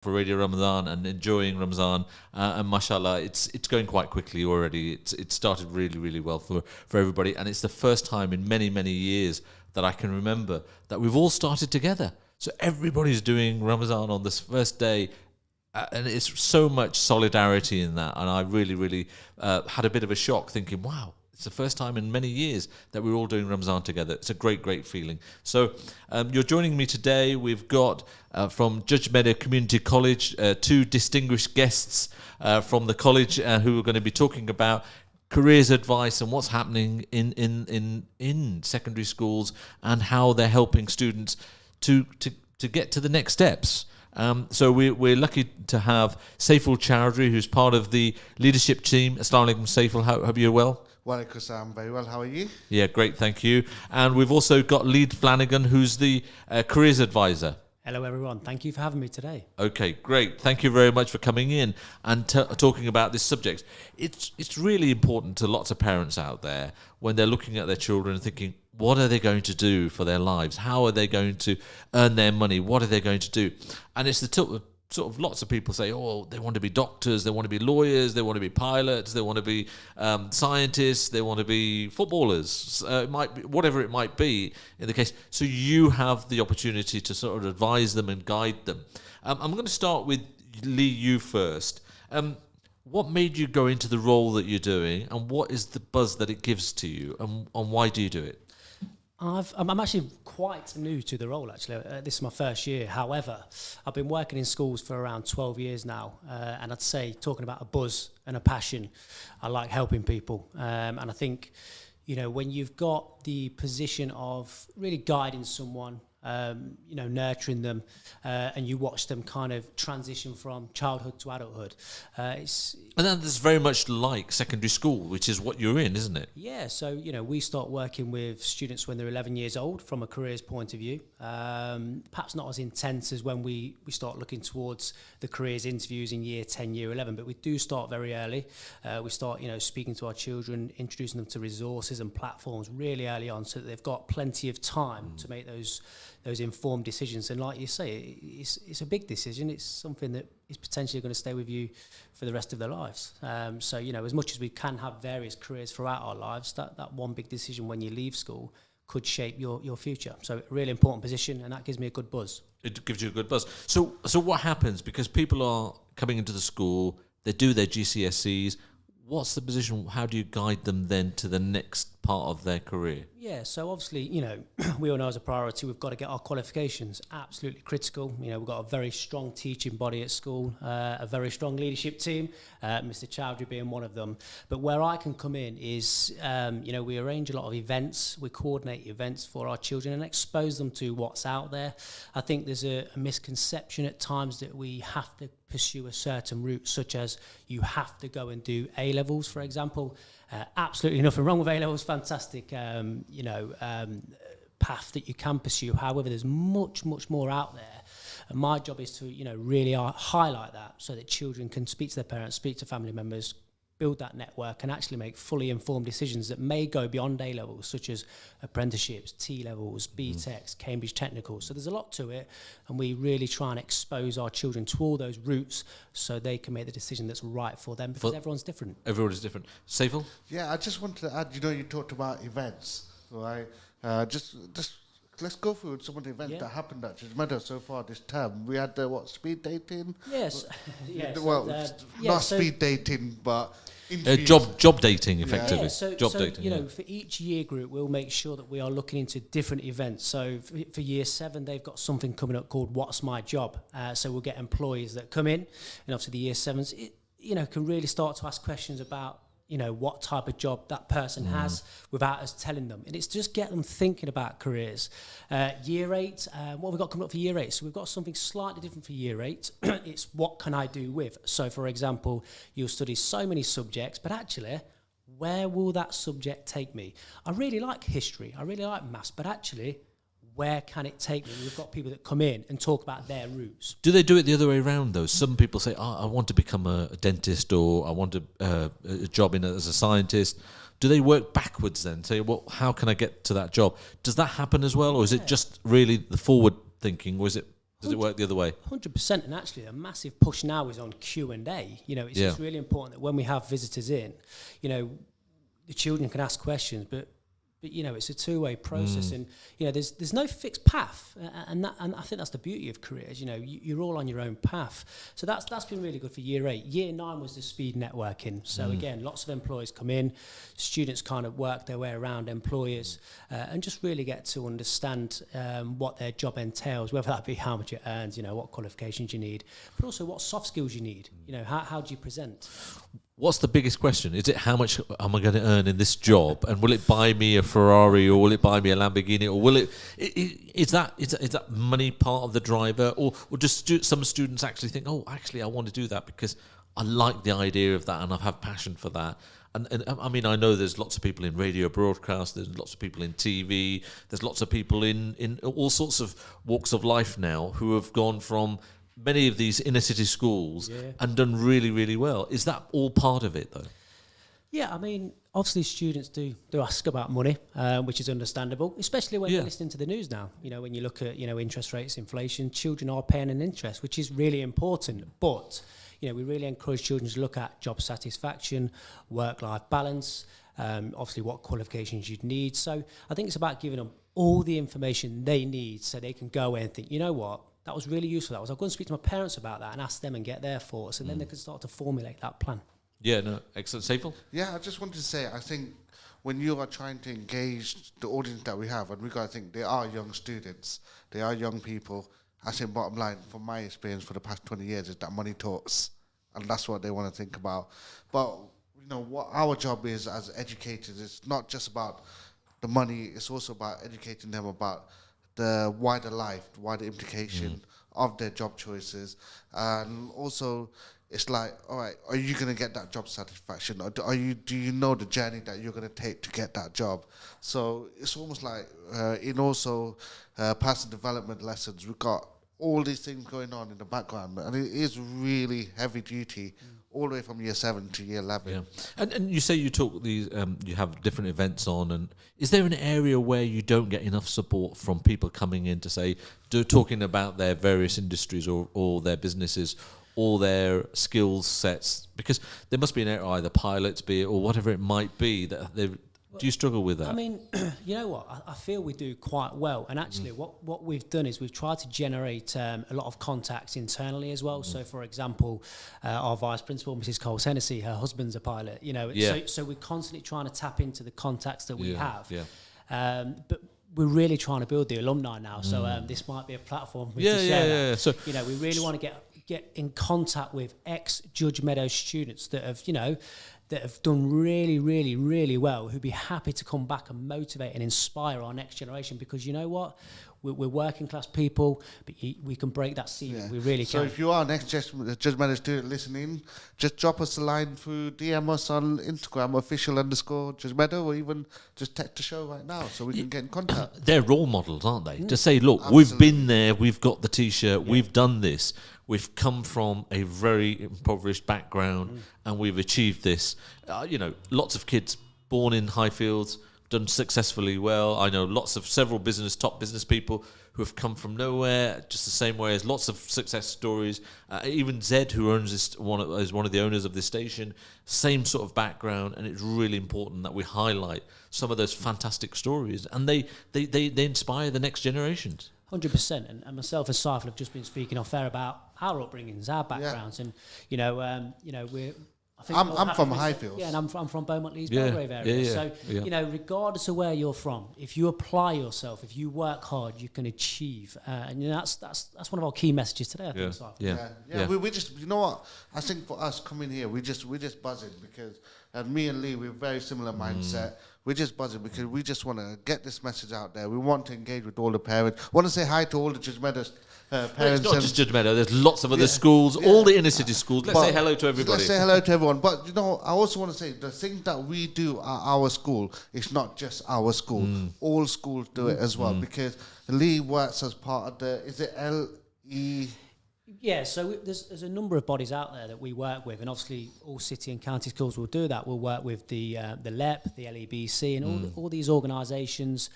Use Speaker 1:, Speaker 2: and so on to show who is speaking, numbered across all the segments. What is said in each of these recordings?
Speaker 1: for Radio Ramadan and enjoying Ramadan, and mashallah, it's going quite quickly already. It started really, really well for everybody, and it's the first time in many, many years that I can remember that we've all started together. So everybody's doing Ramadan on this first day, and it's so much solidarity in that, and I really, really had a bit of a shock thinking, wow, it's the first time in many years that we're all doing Ramadan together. It's a great, great feeling. So you're joining me today. We've got from Judgemeadow Community College 2 distinguished guests from the college who are going to be talking about careers advice and what's happening in secondary schools and how they're helping students to get to the next steps. So we're lucky to have Saiful Chowdhury, who's part of the leadership team. Assalamu alaikum, Saiful. Hope you're well.
Speaker 2: Walaikum salam, very well. How are you?
Speaker 1: Yeah, great, thank you. And we've also got Lead Flanagan, who's the careers advisor.
Speaker 3: Hello, everyone. Thank you for having me today.
Speaker 1: Okay, great. Thank you very much for coming in and talking about this subject. It's really important to lots of parents out there when they're looking at their children and thinking, what are they going to do for their lives? How are they going to earn their money? What are they going to do? And it's the sort of lots of people say, oh, they want to be doctors, they want to be lawyers, they want to be pilots, they want to be scientists, they want to be footballers. It might be whatever it might be in the case. So you have the opportunity to sort of advise them and guide them. I'm going to start with Lee, you first. What made you go into the role that you're doing, and what is the buzz that it gives to you, and why do you do it?
Speaker 3: I'm actually quite new to the role, actually. This is my first year. However, I've been working in schools for around 12 years now. And I'd say, talking about a buzz and a passion, I like helping people. And I think, when you've got the position of really guiding someone, nurturing them, and you watch them kind of transition from childhood to adulthood.
Speaker 1: And then there's very much like secondary school, which is what you're in, isn't it?
Speaker 3: Yeah, so, we start working with students when they're 11 years old from a careers point of view. Perhaps not as intense as when we start looking towards the careers interviews in year 10, year 11, but we do start very early. We start, speaking to our children, introducing them to resources and platforms really early on so that they've got plenty of time to make those informed decisions. And like you say, it's a big decision. It's something that is potentially going to stay with you for the rest of their lives. So, as much as we can have various careers throughout our lives, that one big decision when you leave school could shape your future. So a really important position, and that gives me a good buzz.
Speaker 1: It gives you a good buzz. So what happens? Because people are coming into the school, they do their GCSEs. What's the position? How do you guide them then to the next part of their career?
Speaker 3: Yeah, so obviously, we all know as a priority, we've got to get our qualifications. Absolutely critical. We've got a very strong teaching body at school, a very strong leadership team, Mr. Chowdhury being one of them. But where I can come in is, we arrange a lot of events, we coordinate events for our children and expose them to what's out there. I think there's a misconception at times that we have to pursue a certain route, such as you have to go and do A-levels, for example. Absolutely nothing wrong with A-levels, fantastic, path that you can pursue. However, there's much, much more out there. And my job is to, really highlight that so that children can speak to their parents, speak to family members, build that network and actually make fully informed decisions that may go beyond A-levels, such as apprenticeships, T-levels, BTECs, Cambridge Technicals. So there's a lot to it, and we really try and expose our children to all those routes so they can make the decision that's right for them, because everyone's different.
Speaker 1: Everyone is different. Saiful?
Speaker 2: Yeah, I just wanted to add, you talked about events, right? Just let's go through some of the events that happened at Judgemeadow so far this term. We had speed dating?
Speaker 3: Yes. Yes.
Speaker 2: Not speed dating, but
Speaker 1: job dating, effectively.
Speaker 3: Yeah, so
Speaker 1: dating.
Speaker 3: For each year group, we'll make sure that we are looking into different events. So for year 7, they've got something coming up called What's My Job? So we'll get employees that come in, and obviously the year 7s, can really start to ask questions about what type of job that person has without us telling them. And it's just get them thinking about careers. Year 8, what have we got coming up for year 8? So we've got something slightly different for year 8. It's what can I do with? So for example, you'll study so many subjects, but actually, where will that subject take me? I really like history, I really like maths, but actually, where can it take me? We've got people that come in and talk about their routes.
Speaker 1: Do they do it the other way around, though? Some people say, I want to become a dentist, or I want a job as a scientist. Do they work backwards then? Say, well, how can I get to that job? Does that happen as well? Or is it just really the forward thinking? Or is it Does it work the other way?
Speaker 3: 100%, and actually a massive push now is on Q&A. It's just really important that when we have visitors in, the children can ask questions, but it's a two-way process, and there's no fixed path, and I think that's the beauty of careers. You're all on your own path, so that's been really good for year 8. Year 9 was the speed networking. So again, lots of employers come in, students kind of work their way around employers, and just really get to understand what their job entails, whether that be how much it earns, what qualifications you need, but also what soft skills you need. How do you present?
Speaker 1: What's the biggest question? Is it how much am I going to earn in this job, and will it buy me a Ferrari, or will it buy me a Lamborghini, or will it? Is that money part of the driver, or just some students actually think, oh, actually I want to do that because I like the idea of that and I have passion for that. And I mean, I know there's lots of people in radio broadcast, there's lots of people in TV, there's lots of people in all sorts of walks of life now who have gone from many of these inner city schools and done really, really well. Is that all part of it, though?
Speaker 3: Yeah, I mean, obviously students do ask about money, which is understandable, especially when you're listening to the news now. When you look at, interest rates, inflation, children are paying an interest, which is really important. But, we really encourage children to look at job satisfaction, work-life balance, obviously what qualifications you'd need. So I think it's about giving them all the information they need so they can go away and think, you know what? That was really useful. I'll go and speak to my parents about that and ask them and get their thoughts, and then they can start to formulate that plan. Yeah,
Speaker 1: no, excellent. Saiful?
Speaker 2: Yeah, I just wanted to say, I think when you are trying to engage the audience that we have, and we got to think they are young students, they are young people. I think bottom line, from my experience for the past 20 years, is that money talks, and that's what they want to think about. But, what our job is as educators, it's not just about the money, it's also about educating them about the wider life, the wider implication of their job choices. And also, it's like, all right, are you going to get that job satisfaction? Or do you know the journey that you're going to take to get that job? So it's almost like in also personal development lessons, we've got all these things going on in the background, and it is really heavy duty. All the way from year 7 to year 11.
Speaker 1: Yeah. And you say you talk these, you have different events on, and is there an area where you don't get enough support from people coming in to say, talking about their various industries or their businesses or their skill sets? Because there must be an area, either pilots, be it, or whatever it might be, that they. Do you struggle with that?
Speaker 3: I mean, you know what? I feel we do quite well. And actually, what we've done is we've tried to generate a lot of contacts internally as well. So, for example, our vice principal, Mrs. Cole Hennessy, her husband's a pilot. So we're constantly trying to tap into the contacts that we have. Yeah. But we're really trying to build the alumni now. So this might be a platform for me to share that. So we really want to get in contact with ex-Judgemeadow students that have, that have done really, really, really well, who'd be happy to come back and motivate and inspire our next generation. Because you know what? We're working class people, but we can break that ceiling. We really can.
Speaker 2: So if you are next Judgemeadow student listening, just drop us a line through DM us on Instagram, official_Judgemeadow, or even just text the show right now so we can get in contact.
Speaker 1: They're role models, aren't they? To say, look, we've been there, we've got the T-shirt, we've done this. We've come from a very impoverished background and we've achieved this. Lots of kids born in Highfields, done successfully well. I know several top business people who have come from nowhere, just the same way as lots of success stories. Even Zed, who is one of the owners of this station, same sort of background, and it's really important that we highlight some of those fantastic stories, and they inspire the next generations.
Speaker 3: 100%, and myself and Saiful have just been speaking off air about our upbringings, our backgrounds, and we're.
Speaker 2: I'm from Highfields.
Speaker 3: Yeah, and I'm from Beaumont Leeds, Belgrave area. So regardless of where you're from, if you apply yourself, if you work hard, you can achieve. And that's one of our key messages today. I think, Saiful.
Speaker 2: Yeah. We just, you know what? I think for us coming here, we're just buzzing because, and me and Lee, we're very similar mindset. We're just buzzing because we just want to get this message out there. We want to engage with all the parents. Want to say hi to all the Judgemeadow parents.
Speaker 1: It's not just Judgemeadow. There's lots of other schools, all the inner city schools. Let's say hello to everybody.
Speaker 2: Let's say hello to everyone. But, I also want to say the thing that we do at our school is not just our school. All schools do it as well because Lee works as part of the, is it LE...
Speaker 3: Yeah, so there's a number of bodies out there that we work with, and obviously all city and county schools will do that. We'll work with the LEP, the LEBC, and all these organisations,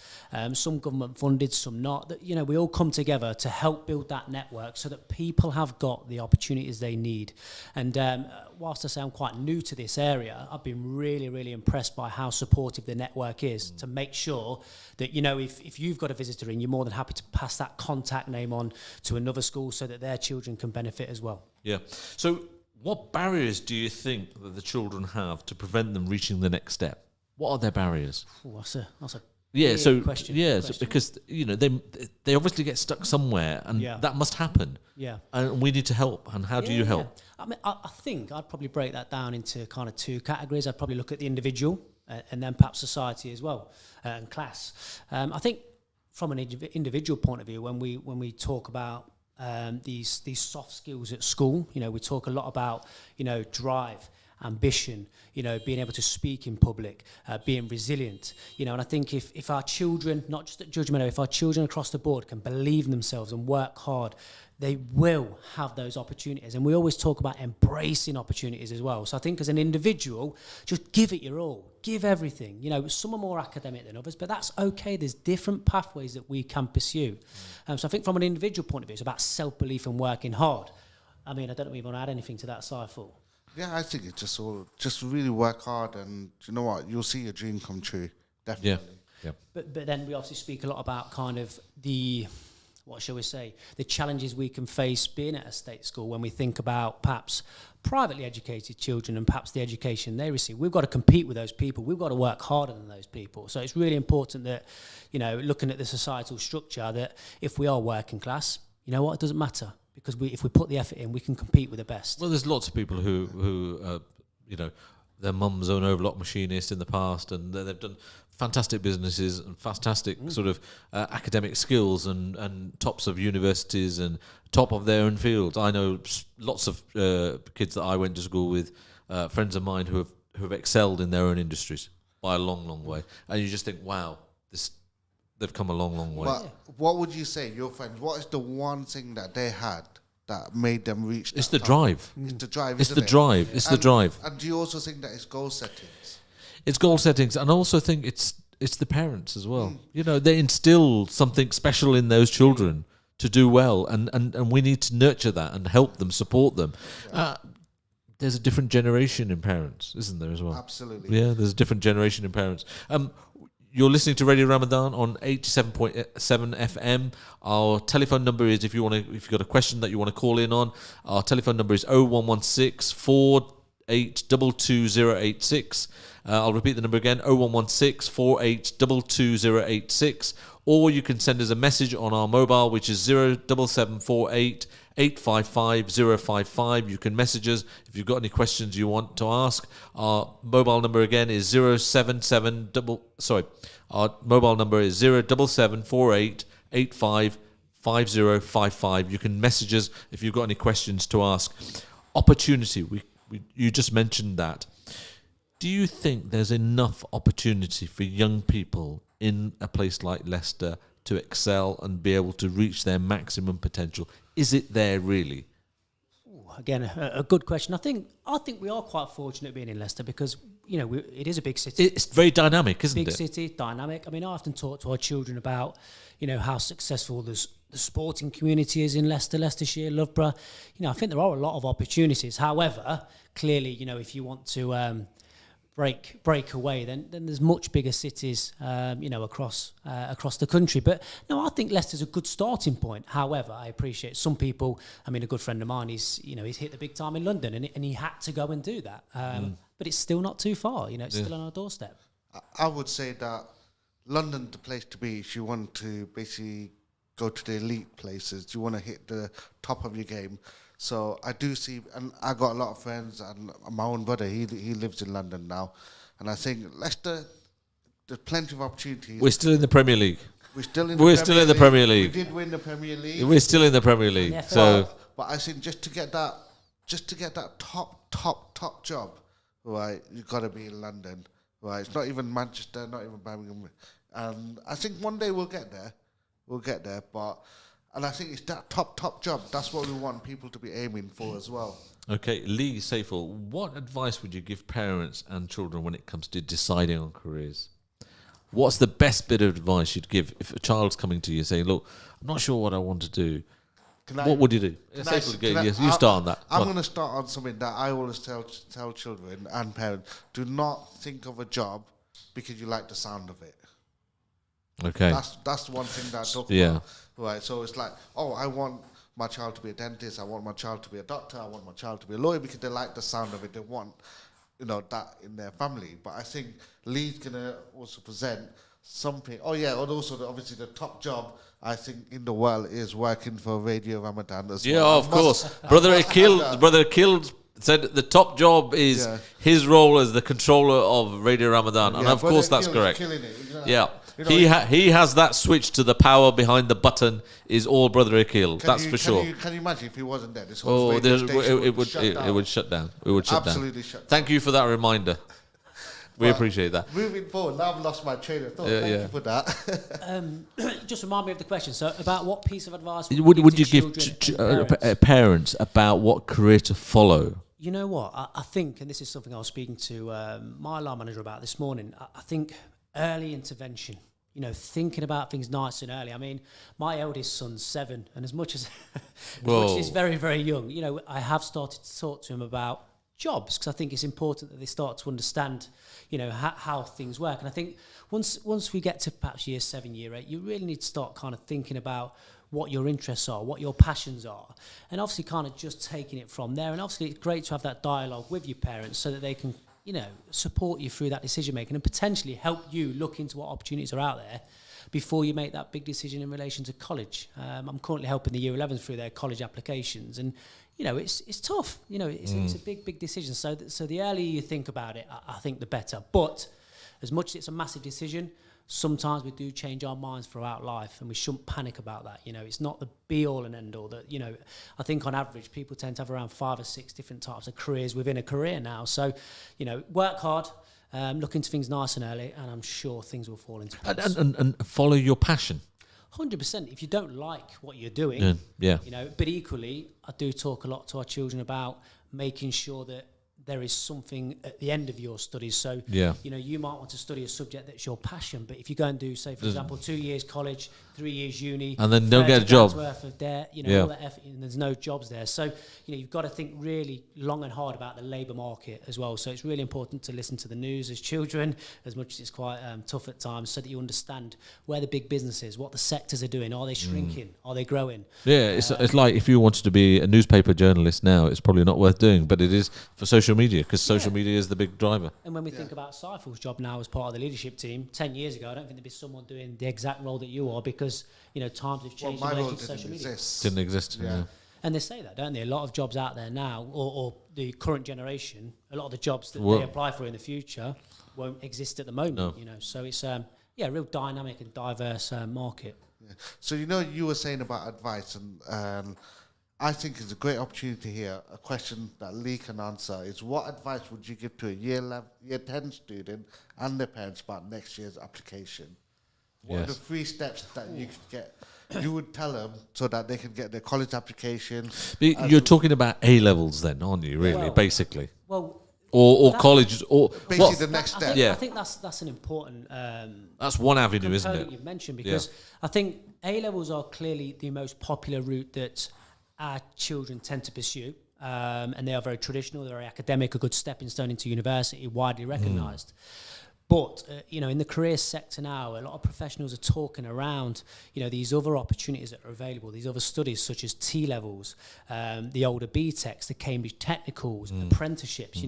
Speaker 3: some government funded, some not. That we all come together to help build that network so that people have got the opportunities they need. And whilst I say I'm quite new to this area, I've been really, really impressed by how supportive the network is to make sure that if you've got a visitor in, you're more than happy to pass that contact name on to another school so that their children can benefit as well.
Speaker 1: Yeah. So what barriers do you think that the children have to prevent them reaching the next step? What are their barriers?
Speaker 3: Ooh, that's a
Speaker 1: question.
Speaker 3: Question.
Speaker 1: So because they obviously get stuck somewhere, and that must happen.
Speaker 3: Yeah.
Speaker 1: And we need to help. And how do you help?
Speaker 3: Yeah. I mean, I think I'd probably break that down into kind of two categories. I'd probably look at the individual and then perhaps society as well, and class. I think from an individual point of view, when we talk about these soft skills at school, we talk a lot about drive, ambition, being able to speak in public, being resilient, and I think if our children, not just at Judgemeadow, if our children across the board can believe in themselves and work hard, they will have those opportunities. And we always talk about embracing opportunities as well. So I think as an individual, just give it your all, give everything. Some are more academic than others, but that's okay. There's different pathways that we can pursue. So I think from an individual point of view, it's about self-belief and working hard. I mean, I don't know if you want to add anything to that, Saiful.
Speaker 2: Yeah, I think it's just really work hard, and you know what, you'll see your dream come true, definitely.
Speaker 1: Yeah.
Speaker 3: But then we obviously speak a lot about kind of the challenges we can face being at a state school when we think about perhaps privately educated children and perhaps the education they receive. We've got to compete with those people. We've got to work harder than those people. So it's really important that, looking at the societal structure, that if we are working class, it doesn't matter. Because if we put the effort in, we can compete with the best.
Speaker 1: Well, there's lots of people who their mum's are an overlock machinist in the past, and they've done fantastic businesses and fantastic sort of academic skills and tops of universities and top of their own fields. I know lots of kids that I went to school with, friends of mine who have excelled in their own industries by a long, long way. And you just think, wow, they've come a long, long way.
Speaker 2: But what would you say, your friends, what is the one thing that they had that made them reach that
Speaker 1: It's the
Speaker 2: top?
Speaker 1: drive.
Speaker 2: It's the drive,
Speaker 1: It's
Speaker 2: isn't
Speaker 1: the
Speaker 2: it?
Speaker 1: drive. It's the drive.
Speaker 2: And do you also think that it's goal settings?
Speaker 1: It's goal settings, and I also think it's the parents as well. They instill something special in those children to do well, and we need to nurture that and help them, support them. Yeah. There's a different generation in parents, isn't there, as well?
Speaker 2: Absolutely.
Speaker 1: Yeah, there's a different generation in parents. You're listening to Radio Ramadan on 87.7 FM. Our telephone number is, if you've got a question that you want to call in on, our telephone number is 0116 4822 I'll repeat the number again, 0116 4822 or you can send us a message on our mobile, which is 07748 855 055. You can message us if you've got any questions you want to ask. Our mobile number again is 07748 85 5055. You can message us if you've got any questions to ask. Opportunity, you just mentioned that. Do you think there's enough opportunity for young people in a place like Leicester to excel and be able to reach their maximum potential? Is it there really?
Speaker 3: Again, a good question. I think we are quite fortunate being in Leicester because it is a big city.
Speaker 1: It's very dynamic, isn't it?
Speaker 3: Big city, dynamic. I mean, I often talk to our children about how successful the sporting community is in Leicester, Leicestershire, Loughborough. I think there are a lot of opportunities. However, clearly, if you want to break away, then there's much bigger cities, across the country. But no, I think Leicester's a good starting point. However, I appreciate some people. I mean, a good friend of mine, he's hit the big time in London, and he had to go and do that. But it's still not too far. It's still on our doorstep.
Speaker 2: I would say that London's the place to be if you want to basically go to the elite places. You want to hit the top of your game. So I do see, and I got a lot of friends, and my own brother, he lives in London now, and I think Leicester, there's plenty of opportunities.
Speaker 1: We're still in the Premier League.
Speaker 2: We're still in
Speaker 1: the Premier League.
Speaker 2: We did win the Premier League.
Speaker 1: We're still in the Premier League.
Speaker 3: Yeah,
Speaker 2: but I think just to get that top job, right, you've got to be in London, right? It's not even Manchester, not even Birmingham. And I think one day we'll get there. But And I think it's that top job. That's what we want people to be aiming for as well.
Speaker 1: Okay, Lee, Saiful, what advice would you give parents and children when it comes to deciding on careers? What's the best bit of advice you'd give if a child's coming to you saying, look, I'm not sure what I want to do? What would you do? Yes, you start on that.
Speaker 2: I'm going to start on something that I always tell children and parents. Do not think of a job because you like the sound of it.
Speaker 1: Okay.
Speaker 2: That's one thing that I talk about. Right, so it's like, I want my child to be a dentist, I want my child to be a doctor, I want my child to be a lawyer because they like the sound of it. They want, that in their family. But I think Lee's going to also present something. And also obviously the top job I think in the world is working for Radio Ramadan as well.
Speaker 1: Yeah, of course. Brother Akil said the top job is his role as the controller of Radio Ramadan, and of course that's correct. Yeah. He has that switch to the power behind the button is all Brother Akil. That's for sure.
Speaker 2: Can you imagine if he wasn't there? This whole radio station
Speaker 1: it would shut down. It would shut down.
Speaker 2: Absolutely shut down.
Speaker 1: Thank you for that reminder. We appreciate that.
Speaker 2: Moving forward, now I've lost my train of thought. Thank you for that.
Speaker 3: Just remind me of the question. So, about what piece of advice
Speaker 1: would you give parents about what career to follow?
Speaker 3: You know what? I think, and this is something I was speaking to my line manager about this morning, I think early intervention, thinking about things nice and early. I mean, my eldest son's 7, and as much as he's very, very young, I have started to talk to him about jobs because I think it's important that they start to understand, how things work. And I think once we get to perhaps year 7, year 8, you really need to start kind of thinking about what your interests are, what your passions are, and obviously kind of just taking it from there. And obviously it's great to have that dialogue with your parents so that they can, support you through that decision making and potentially help you look into what opportunities are out there before you make that big decision in relation to college. I'm currently helping the year 11s through their college applications, and it's tough. It's a big decision. So the earlier you think about it, I think the better. But as much as it's a massive decision, sometimes we do change our minds throughout life, and we shouldn't panic about that. It's not the be all and end all. That I think on average people tend to have around 5 or 6 different types of careers within a career now. So work hard, look into things nice and early, and I'm sure things will fall into place.
Speaker 1: And follow your passion.
Speaker 3: 100%. If you don't like what you're doing,
Speaker 1: yeah.
Speaker 3: But equally, I do talk a lot to our children about making sure that there is something at the end of your studies. So, you might want to study a subject that's your passion, but if you go and do, say, for example, 2 years college, 3 years uni,
Speaker 1: and then don't get a job,
Speaker 3: worth of debt, all that effort, and there's no jobs there. So, you've got to think really long and hard about the labour market as well. So it's really important to listen to the news as children, as much as it's quite tough at times, so that you understand where the big business is, what the sectors are doing. Are they shrinking? Are they growing?
Speaker 1: Yeah, it's like if you wanted to be a newspaper journalist now, it's probably not worth doing, but it is for social media, because social media is the big driver.
Speaker 3: And when we think about Saiful's job now as part of the leadership team, 10 years ago, I don't think there'd be someone doing the exact role that you are, because times have changed in relation to social media.
Speaker 1: Didn't exist. Yeah.
Speaker 3: And they say that, don't they? A lot of jobs out there now, or the current generation, a lot of the jobs that they apply for in the future won't exist at the moment. So it's a real dynamic and diverse market.
Speaker 2: Yeah. So you were saying about advice, and I think it's a great opportunity here. A question that Lee can answer is: what advice would you give to a year 10 student and their parents about next year's application? What are the 3 steps that you could get? You would tell them so that they can get their college application.
Speaker 1: You're talking about A levels, then, aren't you? Really, basically.
Speaker 3: Well,
Speaker 1: or college, or
Speaker 2: basically the next step.
Speaker 3: I think that's an important.
Speaker 1: That's one avenue, isn't it?
Speaker 3: You've mentioned, because I think A levels are clearly the most popular route that our children tend to pursue, and they are very traditional. They're very academic, a good stepping stone into university, widely recognised. But, in the career sector now, a lot of professionals are talking around, these other opportunities that are available, these other studies such as T-levels, the older BTECs, the Cambridge Technicals, apprenticeships,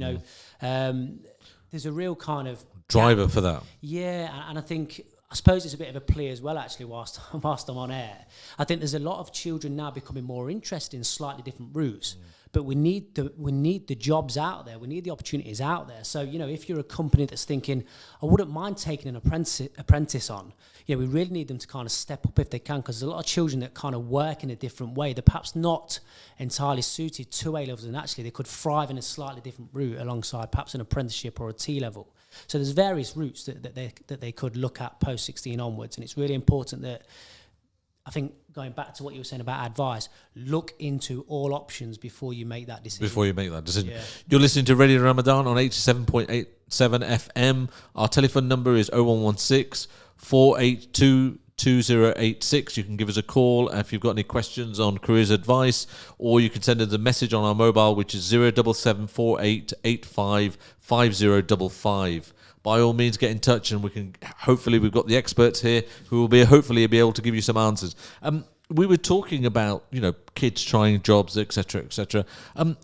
Speaker 3: there's a real kind of
Speaker 1: driver for that.
Speaker 3: Yeah, and I suppose it's a bit of a plea as well, actually, whilst I'm on air. I think there's a lot of children now becoming more interested in slightly different routes. But we need the jobs out there. We need the opportunities out there. So, if you're a company that's thinking, I wouldn't mind taking an apprentice on, we really need them to kind of step up if they can, because there's a lot of children that kind of work in a different way. They're perhaps not entirely suited to A-levels, and actually they could thrive in a slightly different route alongside perhaps an apprenticeship or a T-level. So there's various routes that they could look at post-16 onwards, and it's really important that I think going back to what you were saying about advice, look into all options before you make that decision. Yeah.
Speaker 1: You're listening to Radio Ramadan on 87.87 FM. Our telephone number is 0116 482 2086. You can give us a call if you've got any questions on careers advice, or you can send us a message on our mobile, which is 07748855055. By all means, get in touch, and we've got the experts here who will hopefully be able to give you some answers. We were talking about, kids trying jobs, etc., etc.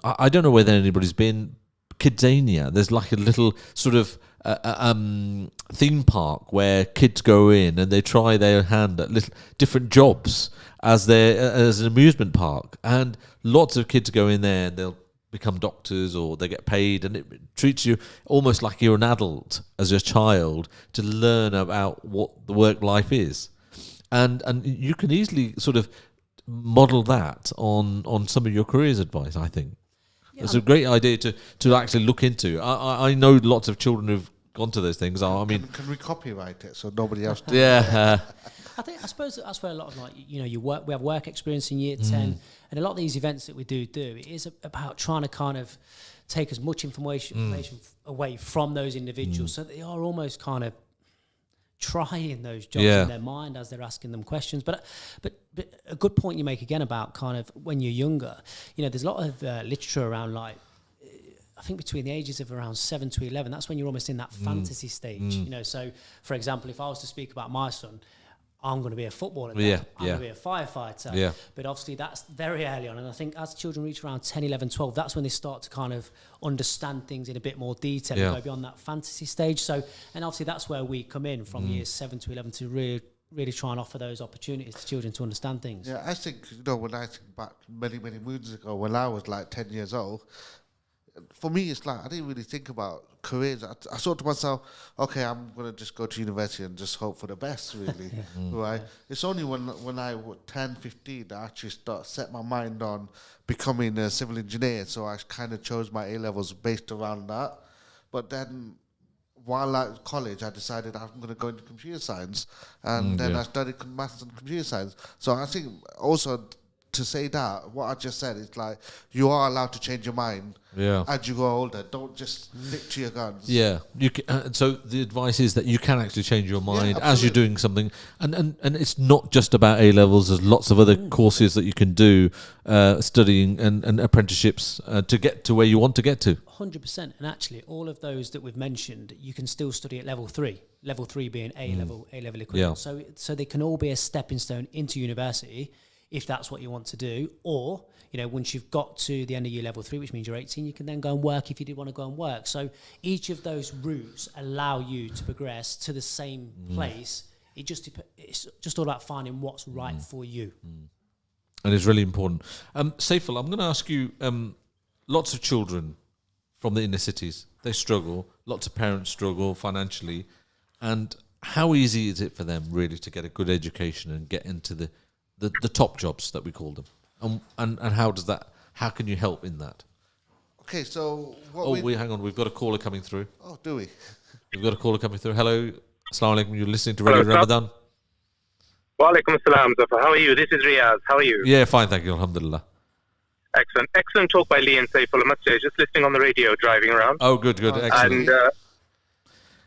Speaker 1: I don't know whether anybody's been Kidzania. There's like a little sort of theme park where kids go in and they try their hand at little different jobs as an amusement park, and lots of kids go in there and they'll become doctors or they get paid, and it treats you almost like you're an adult as a child to learn about what the work life is, and you can easily sort of model that on some of your careers advice. I think it's a great idea to actually look into. I know lots of children who've gone to those things. I mean,
Speaker 2: can we copyright it so nobody else does?
Speaker 1: Yeah.
Speaker 3: I suppose that's where a lot of we have work experience in year 10, and a lot of these events that we do it is about trying to kind of take as much information away from those individuals, so that they are almost kind of trying those jobs in their mind as they're asking them questions. But a good point you make again about kind of when you're younger, there's a lot of literature around, like, I think between the ages of around 7 to 11, that's when you're almost in that fantasy stage. So for example, if I was to speak about my son, I'm going to be a footballer. I'm going to be a firefighter.
Speaker 1: Yeah.
Speaker 3: But obviously that's very early on. And I think as children reach around 10, 11, 12, that's when they start to kind of understand things in a bit more detail and go beyond that fantasy stage. So, and obviously that's where we come in from years 7 to 11 to really try and offer those opportunities to children to understand things.
Speaker 2: Yeah, I think, when I think back many, many moons ago, when I was like 10 years old, for me, it's like I didn't really think about careers. I thought to myself, okay, I'm going to just go to university and just hope for the best, really. Right? Yeah. It's only when I was 10, 15 that I actually set my mind on becoming a civil engineer. So I kind of chose my A-levels based around that. But then while at college, I decided I'm going to go into computer science. And then I studied maths and computer science. So I think also to say that, what I just said is like, you are allowed to change your mind as you grow older. Don't just stick to your guns.
Speaker 1: Yeah, you can, so the advice is that you can actually change your mind as you're doing something, and it's not just about A levels. There's lots of other courses that you can do, studying and apprenticeships to get to where you want to get to.
Speaker 3: 100%, and actually, all of those that we've mentioned, you can still study at level 3. Level 3 being A level equivalent. Yeah. So they can all be a stepping stone into university, if that's what you want to do. Or, once you've got to the end of year level 3, which means you're 18, you can then go and work if you did want to go and work. So each of those routes allow you to progress to the same place. It's just all about finding what's right for you.
Speaker 1: And it's really important. Saiful, I'm going to ask you, lots of children from the inner cities, they struggle. Lots of parents struggle financially. And how easy is it for them really to get a good education and get into the top jobs that we call them, and how can you help in that?
Speaker 2: Okay, so
Speaker 1: hang on, we've got a caller coming through.
Speaker 2: Oh, do we?
Speaker 1: We've got a caller coming through. Hello, assalamu alaikum. You're listening to Radio Ramadan.
Speaker 4: Wa alaikum assalam, Zuffar. How are you? This is Riyaz. How are you?
Speaker 1: Yeah, fine, thank you. Alhamdulillah.
Speaker 4: Excellent talk by Lee and Saiful. I must say, just listening on the radio, driving around.
Speaker 1: Oh, good, excellent.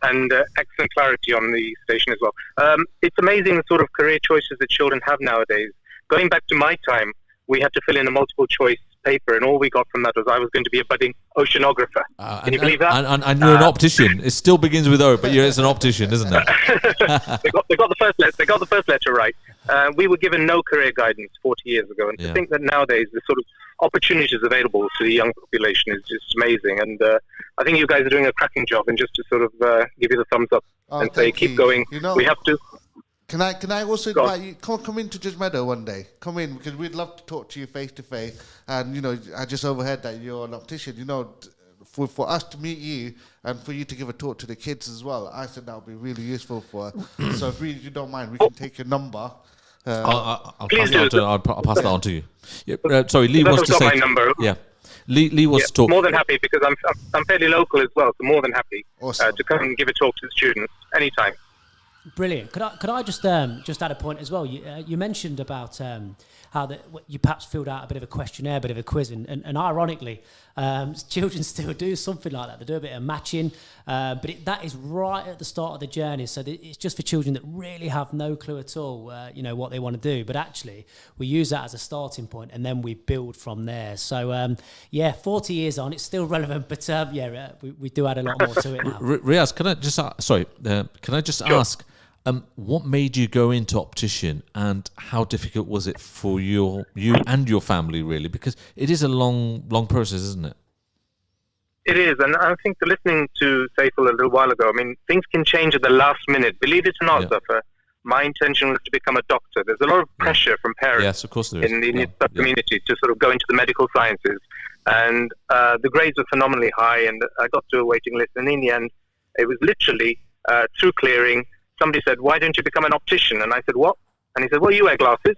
Speaker 4: And excellent clarity on the station as well. It's amazing the sort of career choices that children have nowadays. Going back to my time, we had to fill in a multiple choice paper, and all we got from that was I was going to be a budding oceanographer. Can you believe that?
Speaker 1: And you're an optician. It still begins with O, but it's an optician, isn't it?
Speaker 4: They got the first letter. They got the first letter right. We were given no career guidance 40 years ago, and to think that nowadays the sort of opportunities available to the young population is just amazing. And I think you guys are doing a cracking job. And just to sort of give you the thumbs up and say, keep going. We have to.
Speaker 2: Can I also invite you? Come into Judgemeadow one day. Come in, because we'd love to talk to you face to face. And I just overheard that you're an optician. For us to meet you and for you to give a talk to the kids as well, I think that would be really useful for us. So if you don't mind, we can take your number.
Speaker 1: I'll pass that on to you. Yeah, sorry, Lee wants to say.
Speaker 4: My number.
Speaker 1: Yeah. Lee wants to talk.
Speaker 4: More than happy, because I'm fairly local as well, so more than happy to come and give a talk to the students anytime.
Speaker 3: Brilliant. Could I just add a point as well? You mentioned about how you perhaps filled out a bit of a questionnaire, a bit of a quiz, and ironically, children still do something like that. They do a bit of matching, but that is right at the start of the journey. So it's just for children that really have no clue at all, what they want to do. But actually, we use that as a starting point, and then we build from there. So 40 years on, it's still relevant, but we do add a lot more to it now.
Speaker 1: Riaz, can I just ask? What made you go into optician, and how difficult was it for you and your family, really? Because it is a long process, isn't it?
Speaker 4: It is, and I think listening to Saiful a little while ago, I mean, things can change at the last minute. Believe it or not, Zuffar, my intention was to become a doctor. There's a lot of pressure from parents
Speaker 1: yes, of course there is.
Speaker 4: in the community to sort of go into the medical sciences. And the grades were phenomenally high, and I got to a waiting list. And in the end, it was literally through clearing. Somebody said, "Why don't you become an optician?" And I said, "What?" And he said, "Well, you wear glasses."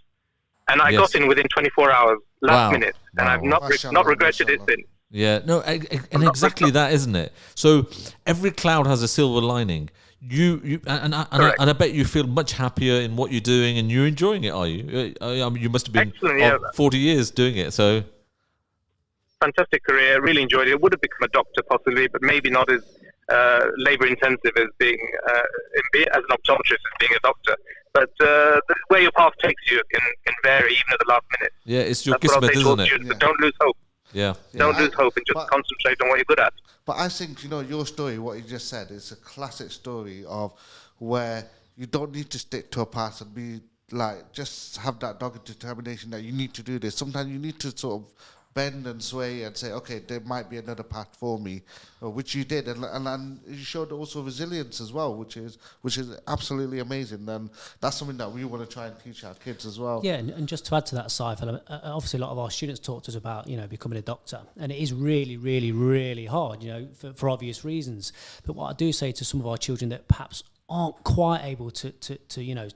Speaker 4: And I got in within 24 hours, last minute. And I've not regretted it since.
Speaker 1: Yeah, no, and exactly that, isn't it? So every cloud has a silver lining. I bet you feel much happier in what you're doing, and you're enjoying it, are you? I mean, you must have been 40 years doing it, so...
Speaker 4: Fantastic career, really enjoyed it. Would have become a doctor possibly, but maybe not as labour intensive as being as an optometrist as being a doctor. But the way your path takes you can vary even at the last minute.
Speaker 1: Yeah, it's your kismet, isn't it?
Speaker 4: Students, don't lose hope. Don't lose hope and just concentrate on what you're good at.
Speaker 2: But I think, your story, what you just said, is a classic story of where you don't need to stick to a path and be like, just have that dogged determination that you need to do this. Sometimes you need to sort of bend and sway and say, okay, there might be another path for me, which you did, and you showed also resilience as well, which is absolutely amazing, and that's something that we want to try and teach our kids as well.
Speaker 3: Yeah, and just to add to that, Saiful, obviously a lot of our students talk to us about becoming a doctor, and it is really, really, really hard, for obvious reasons. But what I do say to some of our children that perhaps aren't quite able to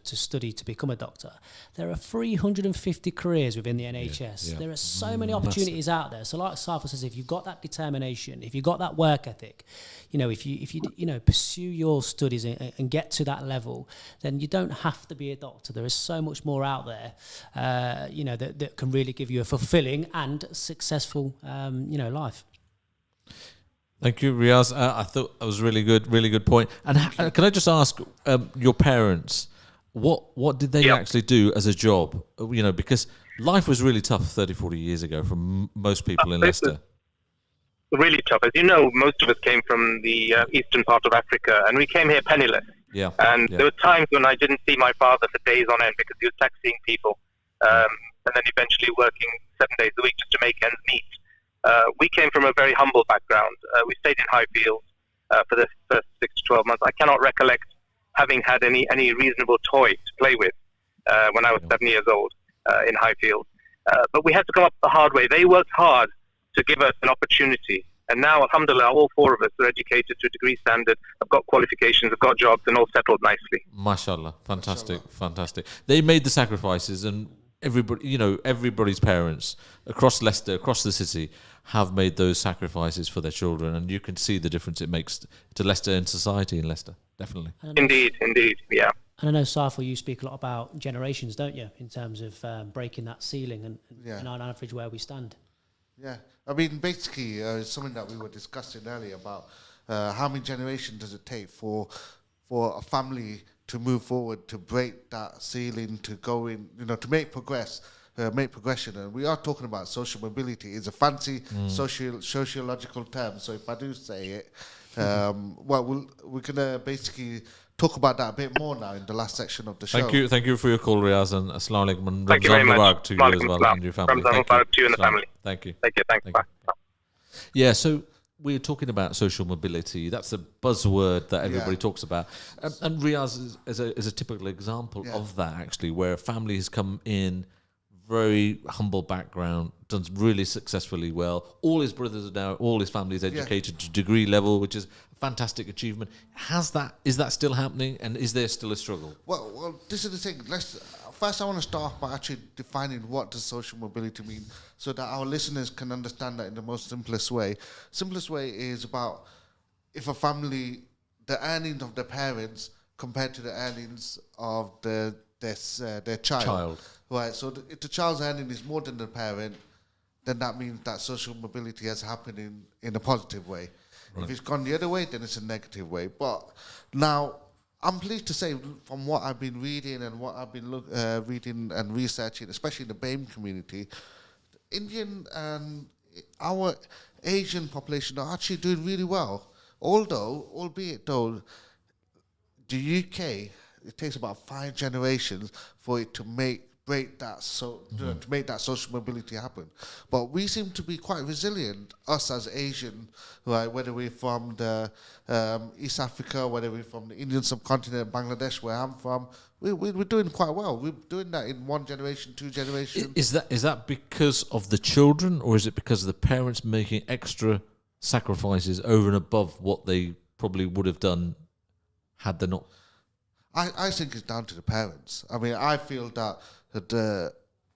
Speaker 3: study to become a doctor, there are 350 careers within the NHS. There are so many opportunities out there. So like Saiful says, if you've got that determination, if you've got that work ethic, if you pursue your studies and get to that level, then you don't have to be a doctor. There is so much more out there, that can really give you a fulfilling and successful, life.
Speaker 1: Thank you, Riaz. I thought that was really good point. And can I just ask your parents, what did they actually do as a job? Because life was really tough 30, 40 years ago for most people in Leicester.
Speaker 4: Really tough. As you know, most of us came from the eastern part of Africa, and we came here penniless. And there were times when I didn't see my father for days on end because he was taxiing people, and then eventually working 7 days a week just to make ends meet. We came from a very humble background. We stayed in Highfields for the first 6 to 12 months. I cannot recollect having had any reasonable toy to play with when I was 7 years old in Highfields. But we had to come up the hard way. They worked hard to give us an opportunity. And now, alhamdulillah, all four of us are educated to a degree standard, have got qualifications, have got jobs, and all settled nicely.
Speaker 1: MashaAllah. Fantastic. They made the sacrifices, and everybody's parents across Leicester, across the city, have made those sacrifices for their children, and you can see the difference it makes to Leicester and society in Leicester, definitely.
Speaker 4: Indeed, yeah.
Speaker 3: And I know, Saiful, you speak a lot about generations, don't you, in terms of breaking that ceiling and on average where we stand.
Speaker 2: Yeah, I mean, basically, something that we were discussing earlier about how many generations does it take for a family to move forward, to break that ceiling, to go in, to make progression. And we are talking about social mobility. It's a fancy sociological term. So if I do say it, we're going to basically talk about that a bit more now in the last section of the show.
Speaker 1: Thank you for your call, Riaz, and Assalamu alaikum, and
Speaker 4: thank you very much.
Speaker 1: To you as well and your family.
Speaker 4: Ramzan Mubarak to you and the family.
Speaker 1: Thank you.
Speaker 4: Thanks. Bye.
Speaker 1: Yeah, so we're talking about social mobility. That's a buzzword that everybody talks about. And Riaz is a typical example of that, actually, where a family has come in, very humble background, done really successfully well. All his brothers are now, all his family is educated to degree level, which is a fantastic achievement. Is that still happening, and is there still a struggle?
Speaker 2: Well, this is the thing. First, I want to start off by actually defining what does social mobility mean, so that our listeners can understand that in the most simplest way. Simplest way is about if a family, the earnings of the parents compared to the earnings of their child. Right. So if the child's earning is more than the parent, then that means that social mobility has happened in a positive way. Right. If it's gone the other way, then it's a negative way. But now, I'm pleased to say, from what I've been reading and what I've been reading and researching, especially in the BAME community, Indian and our Asian population are actually doing really well. Albeit though, the UK, it takes about 5 generations for it to break that to make that social mobility happen. But we seem to be quite resilient, us as Asian, right? Whether we're from the East Africa, whether we're from the Indian subcontinent, Bangladesh, where I'm from, we're doing quite well. We're doing that in 1 generation, 2 generations.
Speaker 1: Is that because of the children, or is it because of the parents making extra sacrifices over and above what they probably would have done had they not?
Speaker 2: I think it's down to the parents. I mean, I feel that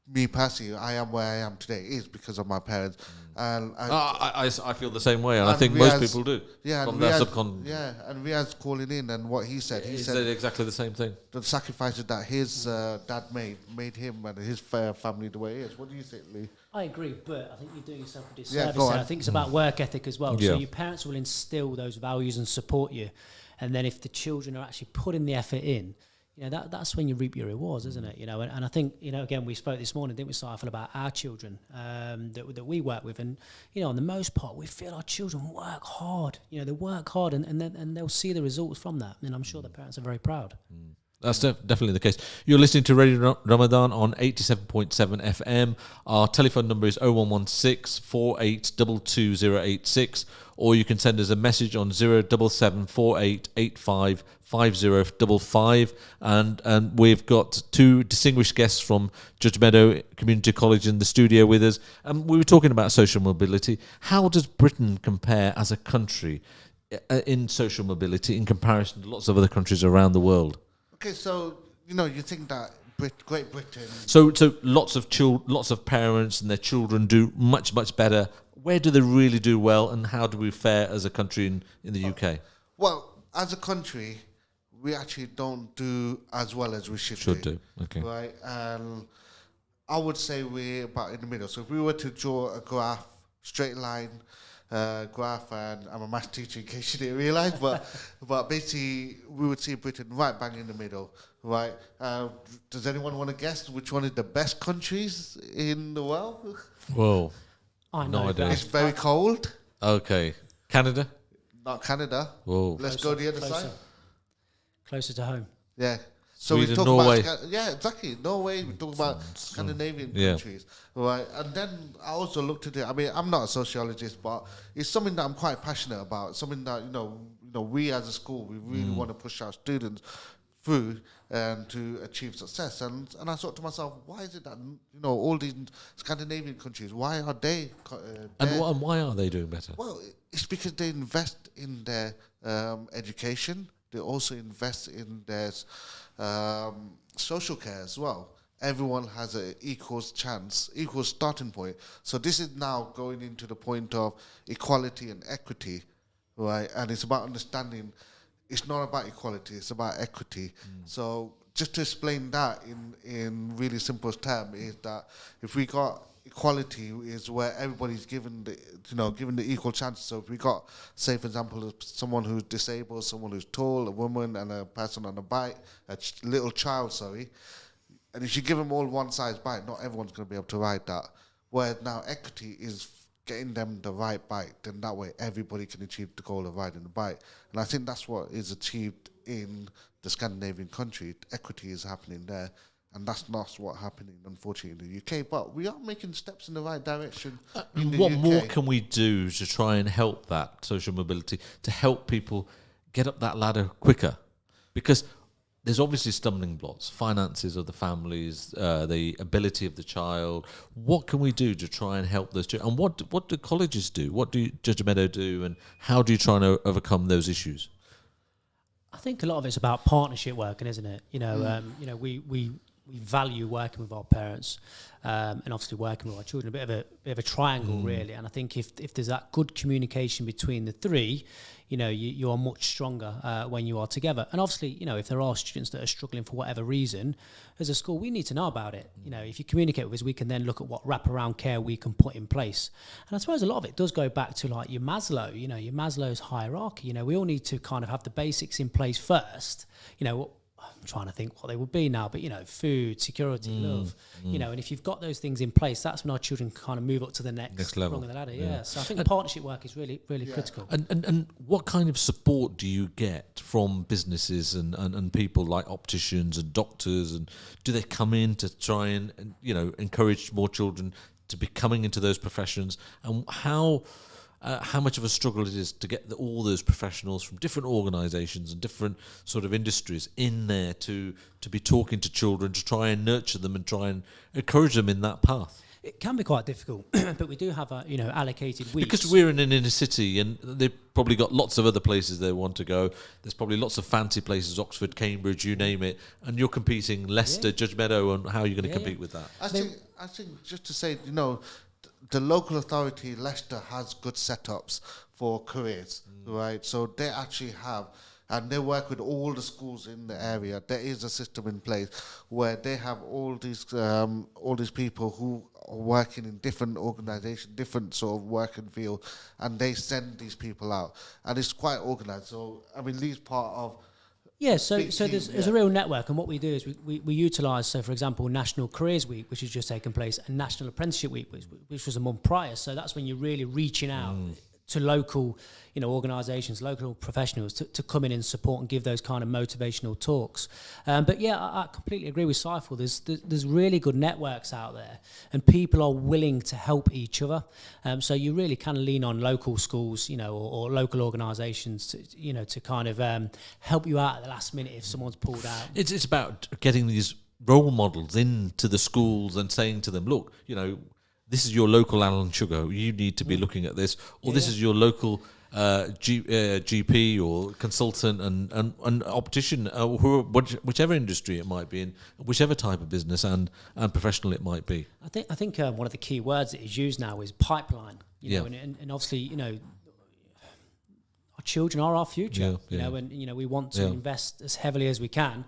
Speaker 2: me personally, I am where I am today is because of my parents. And
Speaker 1: I feel the same way, and I think most people do.
Speaker 2: Yeah,
Speaker 1: and
Speaker 2: Riaz calling in, and what he said
Speaker 1: exactly the same thing.
Speaker 2: The sacrifices that his dad made him and his family the way it is. What do you think, Lee?
Speaker 3: I agree, but I think you're doing yourself a disservice.
Speaker 2: Yeah,
Speaker 3: I think it's about work ethic as well.
Speaker 1: Yeah.
Speaker 3: So your parents will instill those values and support you, and then if the children are actually putting the effort in, that's when you reap your rewards, isn't it? And I think, again, we spoke this morning, didn't we, Saiful, about our children that we work with, and on the most part, we feel our children work hard. They work hard, and they'll see the results from that, and I'm sure the parents are very proud.
Speaker 1: That's definitely the case. You're listening to Radio Ramadan on 87.7 FM. Our telephone number is 0116 4822 or you can send us a message on 077 4885 5055. And we've got 2 distinguished guests from Judgemeadow Community College in the studio with us. And we were talking about social mobility. How does Britain compare as a country in social mobility in comparison to lots of other countries around the world?
Speaker 2: Okay, so you think that Great Britain.
Speaker 1: So lots of parents and their children do much better. Where do they really do well, and how do we fare as a country in the UK?
Speaker 2: Well, as a country, we actually don't do as well as we should do.
Speaker 1: Okay.
Speaker 2: Right, and I would say we're about in the middle. So if we were to draw a graph, straight line graph, and I'm a maths teacher in case you didn't realise, but basically we would see Britain right bang in the middle, right? Does anyone want to guess which one is the best countries in the world?
Speaker 1: Whoa,
Speaker 3: I know.
Speaker 1: No idea.
Speaker 2: It's very cold.
Speaker 1: Okay, Canada?
Speaker 2: Not Canada.
Speaker 1: Whoa.
Speaker 2: Let's go the other side.
Speaker 3: Closer to home.
Speaker 2: Yeah. So
Speaker 1: Sweden,
Speaker 2: we talk
Speaker 1: Norway.
Speaker 2: about exactly, Norway. We talk about Scandinavian countries, right? And then I also looked at it. I mean, I'm not a sociologist, but it's something that I'm quite passionate about. Something that we as a school, we really want to push our students through and to achieve success. And I thought to myself, why is it that all these Scandinavian countries, why are they?
Speaker 1: And why are they doing better?
Speaker 2: Well, it's because they invest in their education. They also invest in their social care as well. Everyone has an equal chance, equal starting point. So this is now going into the point of equality and equity, right? And it's about understanding. It's not about equality; it's about equity. So just to explain that in really simple terms is that if we got equality is where everybody's given the equal chances. So if we got, say for example, someone who's disabled, someone who's tall, a woman, and a person on a bike, little child, and if you give them all one size bike, not everyone's going to be able to ride that. Whereas now equity is getting them the right bike, then that way everybody can achieve the goal of riding the bike. And I think that's what is achieved in the Scandinavian country. Equity is happening there. And that's not what's happening, unfortunately, in the UK. But we are making steps in the right direction in the
Speaker 1: What
Speaker 2: UK.
Speaker 1: more can we do to try and help that social mobility, to help people get up that ladder quicker? Because there's obviously stumbling blocks, finances of the families, the ability of the child. What can we do to try and help those two? And what do colleges do? What do Judgemeadow do? And how do you try and overcome those issues?
Speaker 3: I think a lot of it's about partnership working, isn't it? We we value working with our parents, and obviously working with our children. A bit of a triangle, really. And I think if there's that good communication between the three, you are much stronger when you are together. And obviously, if there are students that are struggling for whatever reason, as a school, we need to know about it. If you communicate with us, we can then look at what wraparound care we can put in place. And I suppose a lot of it does go back to like your Maslow, your Maslow's hierarchy. We all need to kind of have the basics in place first. I'm trying to think what they would be now, but food, security, love, and if you've got those things in place, that's when our children can kind of move up to the next
Speaker 1: level
Speaker 3: rung of the ladder. Yeah. So I think partnership work is really, really critical.
Speaker 1: And what kind of support do you get from businesses and people like opticians and doctors, and do they come in to try and encourage more children to be coming into those professions, and how much of a struggle it is to get all those professionals from different organisations and different sort of industries in there to be talking to children, to try and nurture them and try and encourage them in that path?
Speaker 3: It can be quite difficult, but we do have allocated weeks.
Speaker 1: Because we're in an inner city and they've probably got lots of other places they want to go. There's probably lots of fancy places, Oxford, Cambridge, you name it, and you're competing Leicester, Judgemeadow, and how are you going to compete with that?
Speaker 2: I think just to say, the local authority, Leicester, has good setups for careers, right? So they actually have, and they work with all the schools in the area. There is a system in place where they have all these people who are working in different organisations, different sort of working field, and they send these people out, and it's quite organised. So Lee's part of.
Speaker 3: Yeah, so there's a real network, and what we do is we utilise, so for example, National Careers Week, which has just taken place, and National Apprenticeship Week, which was a month prior. So that's when you're really reaching out to local, organisations, local professionals to come in and support and give those kind of motivational talks. But yeah, I completely agree with Saiful. There's really good networks out there, and people are willing to help each other. So you really can lean on local schools, or local organisations, to kind of help you out at the last minute if someone's pulled out.
Speaker 1: It's about getting these role models into the schools and saying to them, look, this is your local Alan Sugar, you need to be looking at this, or this is your local GP or consultant and optician, whichever industry it might be in, whichever type of business and professional it might be.
Speaker 3: I think one of the key words that is used now is pipeline. And obviously, our children are our future. And we want to invest as heavily as we can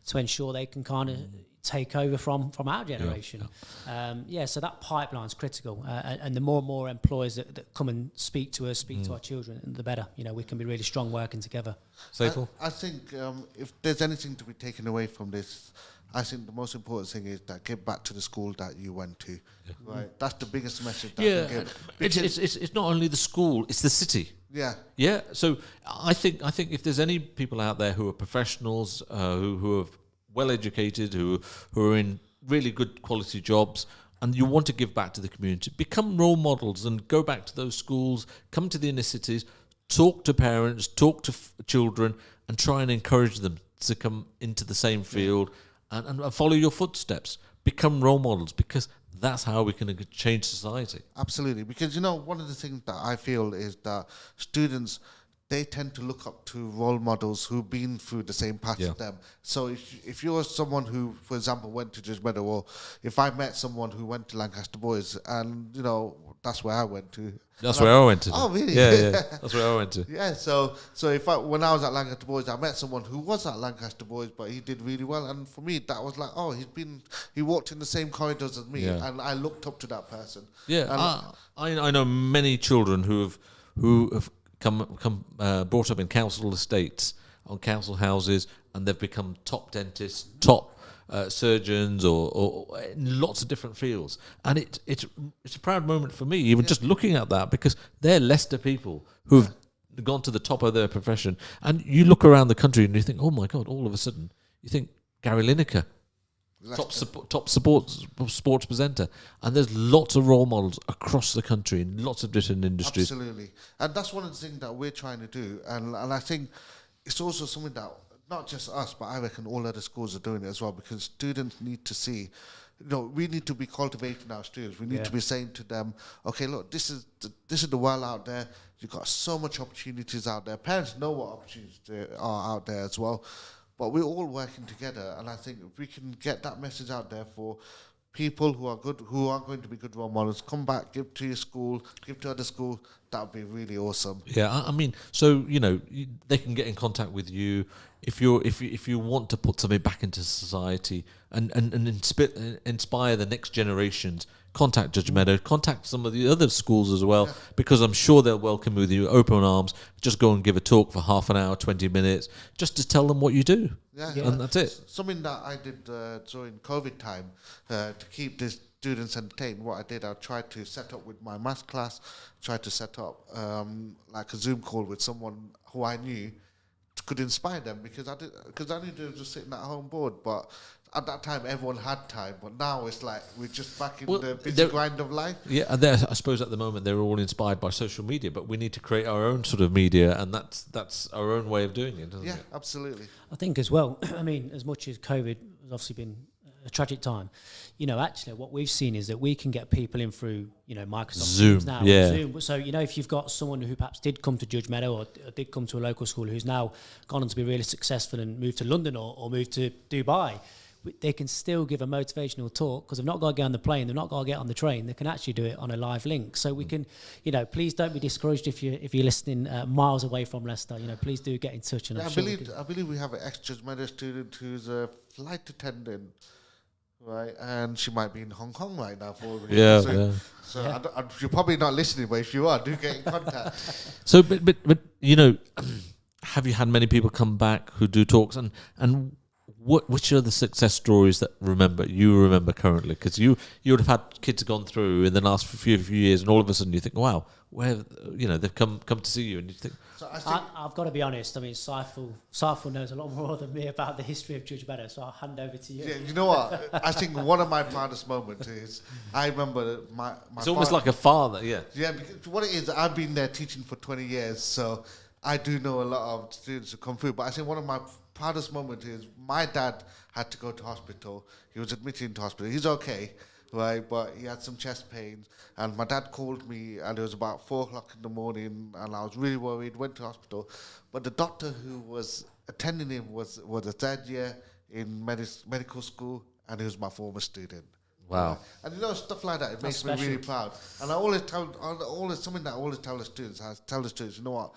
Speaker 3: to ensure they can kind of take over from our generation. So that pipeline's critical, and the more and more employers that come and speak to us, to our children, the better. We can be really strong working together.
Speaker 1: Saiful?
Speaker 2: I think if there's anything to be taken away from this, I think the most important thing is that get back to the school that you went to. Right, that's the biggest message that I can give.
Speaker 1: It's not only the school, it's the city. Yeah. So I think if there's any people out there who are professionals, who are well educated, who are in really good quality jobs, and you want to give back to the community, become role models and go back to those schools, come to the inner cities, talk to parents, talk to children, and try and encourage them to come into the same field and follow your footsteps. Become role models, because that's how we can change society.
Speaker 2: Absolutely, because one of the things that I feel is that students, they tend to look up to role models who've been through the same path as them. So if you're someone who, for example, went to Judgemeadow, or if I met someone who went to Lancaster Boys, and that's where I went to.
Speaker 1: That's where I went to.
Speaker 2: Oh, really?
Speaker 1: Yeah. That's where I went to.
Speaker 2: Yeah. So when I was at Lancaster Boys, I met someone who was at Lancaster Boys, but he did really well, and for me, that was like, he walked in the same corridors as me, and I looked up to that person.
Speaker 1: Yeah. I know many children who have brought up in council estates, on council houses, and they've become top dentists, top surgeons, or in lots of different fields. And it's a proud moment for me, even just looking at that, because they're Leicester people who've gone to the top of their profession. And you look around the country and you think, oh my God, all of a sudden, you think Gary Lineker, top sports presenter, and there's lots of role models across the country in lots of different industries.
Speaker 2: Absolutely, and that's one of the things that we're trying to do, and I think it's also something that not just us, but I reckon all other schools are doing it as well, because students need to see. We need to be cultivating our students. We need to be saying to them, okay, look, this is the world out there. You've got so much opportunities out there. Parents know what opportunities are out there as well. but we're all working together. And I think if we can get that message out there for people who are good, who are going to be good role models, come back, give to your school, give to other schools, that would be really awesome.
Speaker 1: Yeah, I mean, so they can get in contact with you if you want to put something back into society and inspire the next generations. Contact Judgemeadow, contact some of the other schools as well, because I'm sure they'll welcome you with you open arms. Just go and give a talk for half an hour, 20 minutes, just to tell them what you do. And that's it.
Speaker 2: Something that I did during COVID time to keep the students entertained, what I did, I tried to set up with my maths class, tried to set up like a Zoom call with someone who I knew could inspire them, because I knew they were just sitting at home bored, but at that time everyone had time, but now it's like we're just back in the busy grind of life.
Speaker 1: Yeah, and I suppose at the moment they're all inspired by social media, but we need to create our own sort of media, and that's our own way of doing it, isn't it?
Speaker 2: Yeah, absolutely.
Speaker 3: I think as well, I mean, as much as COVID has obviously been a tragic time, actually what we've seen is that we can get people in through, Microsoft
Speaker 1: Zoom
Speaker 3: Teams now.
Speaker 1: Yeah.
Speaker 3: Zoom. So, if you've got someone who perhaps did come to Judgemeadow or did come to a local school who's now gone on to be really successful and moved to London or moved to Dubai, they can still give a motivational talk, because they've not got to get on the plane, they've not got to get on the train, they can actually do it on a live link. So we can, please don't be discouraged if you're listening miles away from Leicester. Please do get in touch. And
Speaker 2: I believe we have an ex-Judgemeadow student who's a flight attendant, right? And she might be in Hong Kong right now. You're probably not listening, but if you are, do get in contact.
Speaker 1: So, but have you had many people come back who do talks, and which are the success stories that you remember currently? Because you would have had kids gone through in the last few years, and all of a sudden you think, wow, where they've come to see you, and you think.
Speaker 3: So I've got to be honest. I mean, Saiful knows a lot more than me about the history of Judgemeadow, so I'll hand over to you.
Speaker 2: Yeah, you know what? I think one of my proudest moments is I remember my.
Speaker 1: It's almost like a father, yeah.
Speaker 2: Yeah, because what it is, I've been there teaching for 20 years, so I do know a lot of students who come through. But I think one of my proudest moment is my dad had to go to hospital. He was admitted into hospital. He's okay, right? But he had some chest pains. And my dad called me, and it was about 4 o'clock in the morning, and I was really worried, went to hospital. But the doctor who was attending him was a third year in medical school, and he was my former student.
Speaker 1: Wow.
Speaker 2: And stuff like that, it makes me really proud. And I always something that I always tell the students, you know what?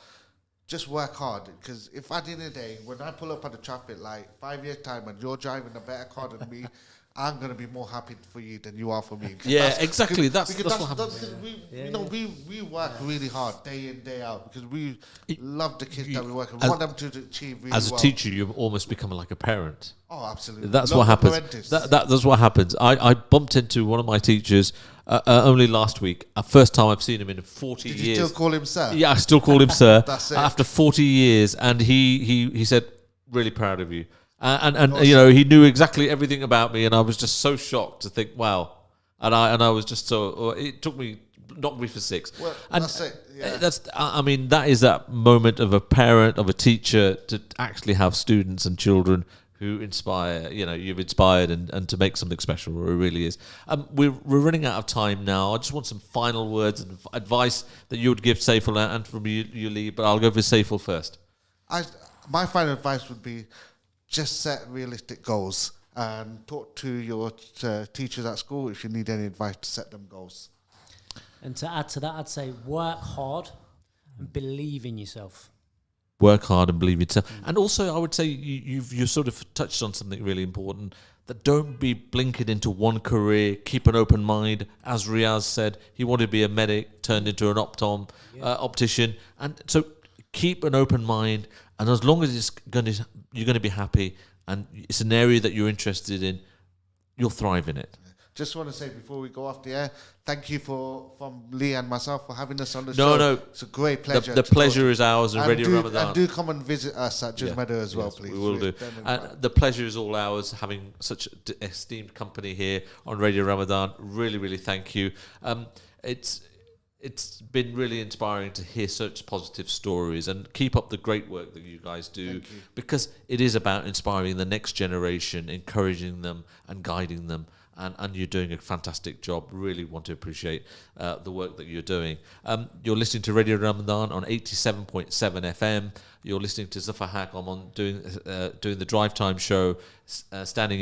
Speaker 2: Just work hard, because if at the end of the day, when I pull up at the traffic light 5 years' time and you're driving a better car than me, I'm going to be more happy for you than you are for me.
Speaker 1: Yeah, exactly. That's what happens.
Speaker 2: We work really hard day in, day out, because we love the kids that we work with. We want them to achieve really well.
Speaker 1: As a teacher, you almost become like a parent.
Speaker 2: Oh, absolutely.
Speaker 1: That's what happens. That's what happens. I bumped into one of my teachers only last week. First time I've seen him in 40 years.
Speaker 2: Did you still call him sir?
Speaker 1: Yeah, I still call him sir.
Speaker 2: That's it.
Speaker 1: After 40 years, and he said, really proud of you. And awesome. He knew exactly everything about me, and I was just so shocked to think, wow. And I was just so. It knocked me for 6.
Speaker 2: Well,
Speaker 1: and
Speaker 2: that's it. Yeah.
Speaker 1: That is that moment of a parent, of a teacher, to actually have students and children who inspire. You've inspired, and to make something special. It really is. We're running out of time now. I just want some final words and advice that you would give Saiful, and from you, Lee. But I'll go for Saiful first.
Speaker 2: My final advice would be, just set realistic goals and talk to your teachers at school if you need any advice to set them goals.
Speaker 3: And to add to that, I'd say work hard and believe in yourself.
Speaker 1: Work hard and believe in yourself. And also, I would say you sort of touched on something really important, that don't be blinkered into one career, keep an open mind. As Riaz said, he wanted to be a medic, turned into an optician. And so keep an open mind, and as long as you're going to be happy, and it's an area that you're interested in, you'll thrive in it.
Speaker 2: Just want to say before we go off the air, thank you from Lee and myself for having us on the show. No, it's a great pleasure.
Speaker 1: The pleasure is ours, and Radio Ramadan.
Speaker 2: And do come and visit us at Judgemeadow as well, please.
Speaker 1: We will do. And the pleasure is all ours, having such esteemed company here on Radio Ramadan. Really, really thank you. It's been really inspiring to hear such positive stories, and keep up the great work that you guys do, because it is about inspiring the next generation, encouraging them and guiding them. and you're doing a fantastic job. Really want to appreciate the work that you're doing. You're listening to Radio Ramadan on 87.7 FM. You're listening to Zuffar Haq. I'm on doing the Drive Time show, standing